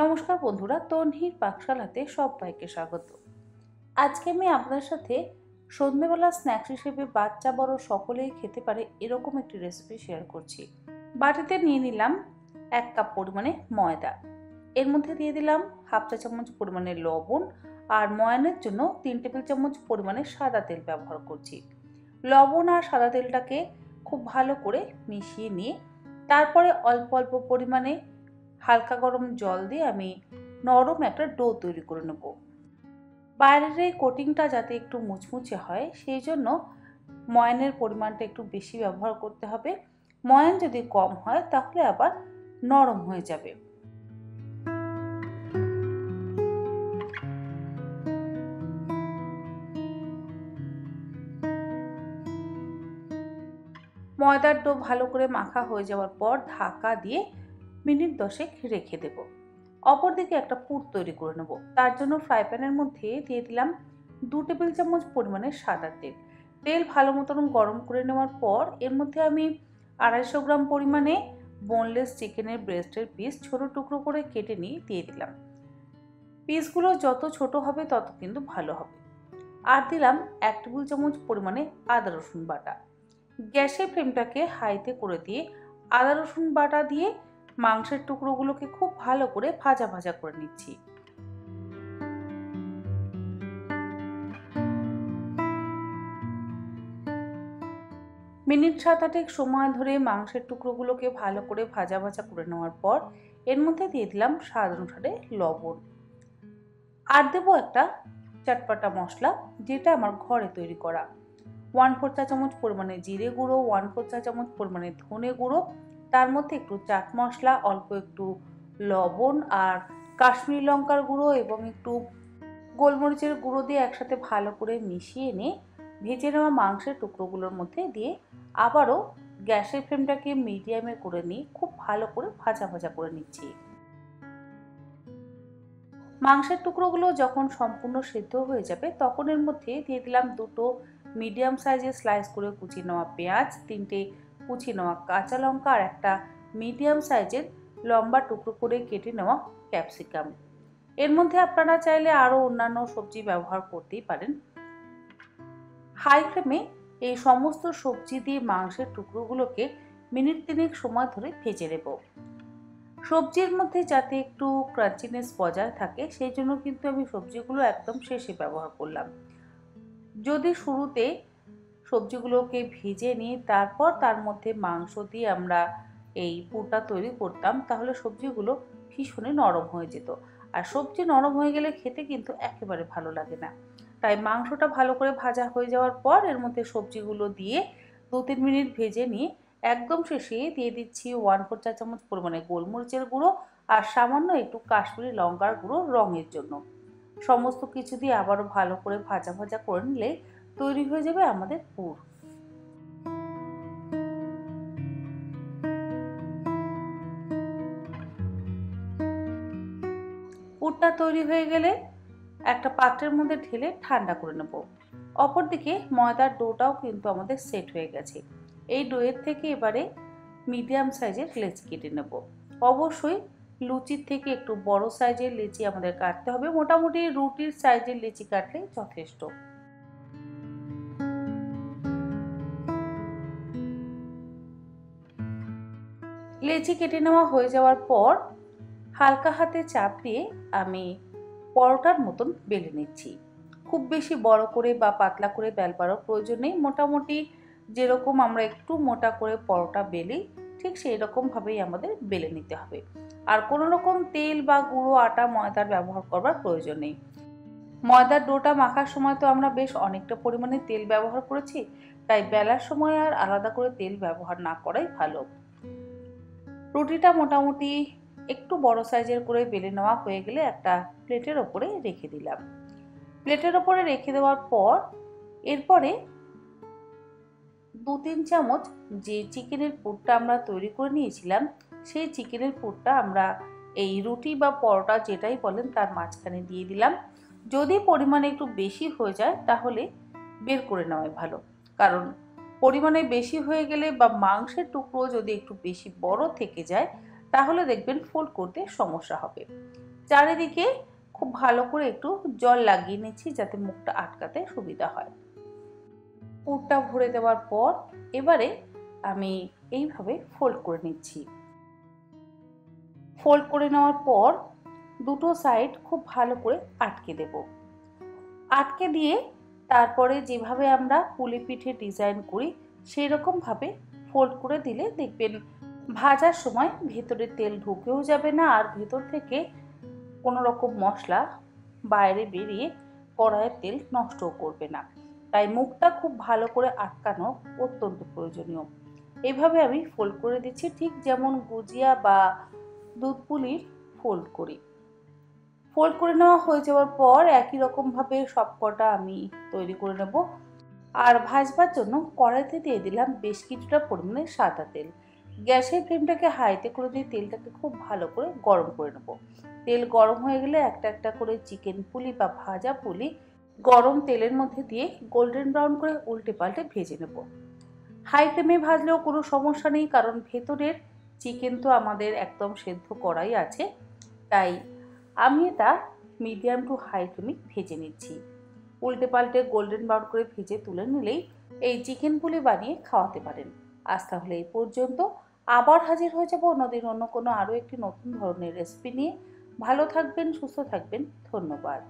নমস্কার বন্ধুরা, তন্হির পাকশালাতে সবাইকে স্বাগত। আজকে আমি আপনাদের সাথে সন্ধ্যেবেলা স্ন্যাক্স হিসেবে বাচ্চা বড় সকলেই খেতে পারে এরকম একটি রেসিপি শেয়ার করছি। বাটিতে নিয়ে নিলাম 1 কাপ পরিমাণে ময়দা, এর মধ্যে দিয়ে দিলাম হাফ চা চামচ পরিমাণে লবণ আর ময়ানের জন্য 3 টেবিল চামচ পরিমাণে সাদা তেল ব্যবহার করছি। লবণ আর সাদা তেলটাকে খুব ভালো করে মিশিয়ে নিয়ে তারপরে অল্প অল্প পরিমাণে হালকা গরম জল দিয়ে আমি নরম একটা ডো তৈরি করে নেব। বাইরের এই কোটিংটা যাতে একটু মুচমুচে হয় সেই জন্য ময়ানের পরিমাণটা একটু বেশি ব্যবহার করতে হবে। ময়ান যদি কম হয় তাহলে আবার নরম হয়ে যাবে। ময়দার ডো ভালো করে মাখা হয়ে যাওয়ার পর ঢাকা দিয়ে মিনিট 10 রেখে দেব। অপরদিকে একটা পুর তৈরি করে নেব। তার জন্য ফ্রাই প্যানের মধ্যে দিয়ে দিলাম 2 টেবিল চামচ পরিমাণে সাদা তেল। তেল ভালো মতন গরম করে নেওয়ার পর এর মধ্যে আমি 250 গ্রাম পরিমাণে বোনলেস চিকেনের ব্রেস্টের পিস ছোট টুকরো করে কেটে নিয়ে দিয়ে দিলাম। পিসগুলো যত ছোট হবে তত কিন্তু ভালো হবে। আর দিলাম 1 টেবিল চামচ পরিমাণে আদা রসুন বাটা। গ্যাসের ফ্লেমটাকে হাইতে করে দিয়ে আদা রসুন বাটা দিয়ে মাংসের টুকরোগুলোকে খুব ভালো করে ভাজা ভাজা করে নিচ্ছি। মিনিট 7-8 সময় ধরে মাংসের টুকরোগুলোকে ভালো করে ভাজা ভাজা করে নেওয়ার পর এর মধ্যে দিয়ে দিলাম স্বাদ অনুসারে লবণ। আর দেবো একটা চটপটা মশলা, যেটা আমার ঘরে তৈরি করা। 1/4 চা চামচ পরিমাণে জিরে গুঁড়ো, 1/4 চা চামচ পরিমাণে ধনে গুঁড়ো, তার মধ্যে একটু চাট মশলা, অল্প একটু লবণ আর কাশ্মীরি লঙ্কার গুঁড়ো এবং একটু গোলমরিচের গুঁড়ো দিয়ে একসাথে ভালো করে মিশিয়ে নিয়ে ভেজে নেওয়া মাংসের টুকরোগুলোর মধ্যে দিয়ে আবারও গ্যাসের ফ্লেমটাকে মিডিয়ামে করে নিয়ে খুব ভালো করে ভাজা ভাজা করে নিচ্ছি। মাংসের টুকরোগুলো যখন সম্পূর্ণ সিদ্ধ হয়ে যাবে তখন এর মধ্যে দিয়ে দিলাম 2টো মিডিয়াম সাইজের স্লাইস করে কুচিয়ে নেওয়া পেঁয়াজ, 3টে কুচিয়ে নেওয়া কাঁচা লঙ্কা আর একটা মিডিয়াম সাইজের লম্বা টুকরো করে কেটে নেওয়া ক্যাপসিকাম। এর মধ্যে আপনারা চাইলে আরও অন্যান্য সবজি ব্যবহার করতেই পারেন। হাই ফ্লেমে এই সমস্ত সবজি দিয়ে মাংসের টুকরোগুলোকে মিনিট 3 সময় ধরে ভেজে নেব। সবজির মধ্যে যাতে একটু ক্রাঞ্চিনেস বজায় থাকে সেই জন্য কিন্তু আমি সবজিগুলো একদম শেষে ব্যবহার করলাম। যদি শুরুতে সবজিগুলোকে ভেজে নিয়ে তারপর তার মধ্যে মাংস দিয়ে আমরা এই পুরটা তৈরি করতাম তাহলে সবজিগুলো ভীষণই নরম হয়ে যেত, আর সবজি নরম হয়ে গেলে খেতে কিন্তু একেবারে ভালো লাগে না। তাই মাংসটা ভালো করে ভাজা হয়ে যাওয়ার পর এর মধ্যে সবজিগুলো দিয়ে 2-3 মিনিট ভেজে নিয়ে একদম শেষে দিয়ে দিচ্ছি 1/4 চা চামচ পরিমাণে গোলমরিচের গুঁড়ো আর সামান্য একটু কাশ্মীরি লঙ্কার গুঁড়ো রঙের জন্য। সমস্ত কিছু দিয়ে আবারও ভালো করে ভাজা ভাজা করে নিলে তৈরি হয়ে যাবে আমাদের পুর। পুরটা তৈরি হয়ে গেলে একটা পাত্রের মধ্যে ঢেলে ঠান্ডা করে নেব। অপরদিকে ময়দার ডোটাও কিন্তু আমাদের সেট হয়ে গেছে। এই ডোয়ের থেকে এবারে মিডিয়াম সাইজের লেচি কেটে নেব। অবশ্যই লুচির থেকে একটু বড় সাইজের লেচি আমাদের কাটতে হবে, মোটামুটি রুটির সাইজের লেচি কাটলে যথেষ্ট। লেচি কেটে নেওয়া হয়ে যাওয়ার পর হালকা হাতে চাপ দিয়ে আমি পরোটার মতন বেলে নিচ্ছি। খুব বেশি বড় করে বা পাতলা করে বেলবারও প্রয়োজন নেই, মোটামুটি যেরকম আমরা একটু মোটা করে পরোটা বেলি ঠিক সেই রকমভাবেই আমাদের বেলে নিতে হবে। আর কোনো রকম তেল বা গুঁড়ো আটা ময়দার ব্যবহার করবার প্রয়োজন নেই। ময়দার ডোটা মাখার সময় তো আমরা বেশ অনেকটা পরিমাণে তেল ব্যবহার করেছি, তাই বেলার সময় আর আলাদা করে তেল ব্যবহার না করাই ভালো। রুটিটা মোটামুটি একটু বড় সাইজের করে বেলে নেওয়া হয়ে গেলে একটা প্লেটের ওপরে রেখে দিলাম। প্লেটের ওপরে রেখে দেওয়ার পর এরপরে 2-3 চামচ যে চিকেনের পুরটা আমরা তৈরি করে নিয়েছিলাম সেই চিকেনের পুরটা আমরা এই রুটি বা পরোটা যেটাই বলেন তার মাঝখানে দিয়ে দিলাম। যদি পরিমাণে একটু বেশি হয়ে যায় তাহলে বের করে নেওয়াই ভালো, কারণ পরিমাণে বেশি হয়ে গেলে বা মাংসের টুকরো যদি একটু বেশি বড় থেকে যায় তাহলে দেখবেন ফোল্ড করতে সমস্যা হবে। চারিদিকে খুব ভালো করে একটু জল লাগিয়ে নিচ্ছি যাতে মুখটা আটকাতে সুবিধা হয়। পুরটা ভরে দেওয়ার পর এবারে আমি এইভাবে ফোল্ড করে নিচ্ছি। ফোল্ড করে নেওয়ার পর দুটো সাইড খুব ভালো করে আটকে দেব। আটকে দিয়ে তারপরে যেভাবে আমরা পুলি পিঠে ডিজাইন করি সেই রকম ভাবে ফোল্ড করে দিলে দেখবেন ভাজার সময় ভেতরে তেল ঢুকেও যাবে না, আর ভেতর থেকে কোনো রকম মশলা বাইরে বেরিয়ে কড়াইয়ের তেল নষ্টও করবে না। তাই মুখটা খুব ভালো করে আটকানো অত্যন্ত প্রয়োজনীয়। এইভাবে আমি ফোল্ড করে দিচ্ছি, ঠিক যেমন গুজিয়া বা দুধ পুলির ফোল্ড করি। ফোল্ড করে নেওয়া হয়ে যাওয়ার পর একই রকমভাবে সবকটা আমি তৈরি করে নেব। আর ভাজবার জন্য কড়াইতে দিয়ে দিলাম বেশ কিছুটা পরিমাণে সাদা তেল। গ্যাসের ফ্লেমটাকে হাইতে করে দিয়ে তেলটাকে খুব ভালো করে গরম করে নেব। তেল গরম হয়ে গেলে একটা একটা করে চিকেন পুলি বা ভাজা পুলি গরম তেলের মধ্যে দিয়ে গোল্ডেন ব্রাউন করে উল্টে পাল্টে ভেজে নেব। হাই ফ্লেমে ভাজলেও কোনো সমস্যা নেই, কারণ ভেতরের চিকেন তো আমাদের একদম সেদ্ধ করাই আছে। তাই আমি এটা মিডিয়াম টু হাই ফ্লেমে ভেজে নিচ্ছি। উল্টে পাল্টে গোল্ডেন ব্রাউন করে ভেজে তুলে নিলেই এই চিকেন পুলি বানিয়ে খাওয়াতে পারেন। আজ তাহলে এই পর্যন্ত। আবার হাজির হয়ে যাব অন্যদিন অন্য কোনো আরও একটি নতুন ধরনের রেসিপি নিয়ে। ভালো থাকবেন, সুস্থ থাকবেন। ধন্যবাদ।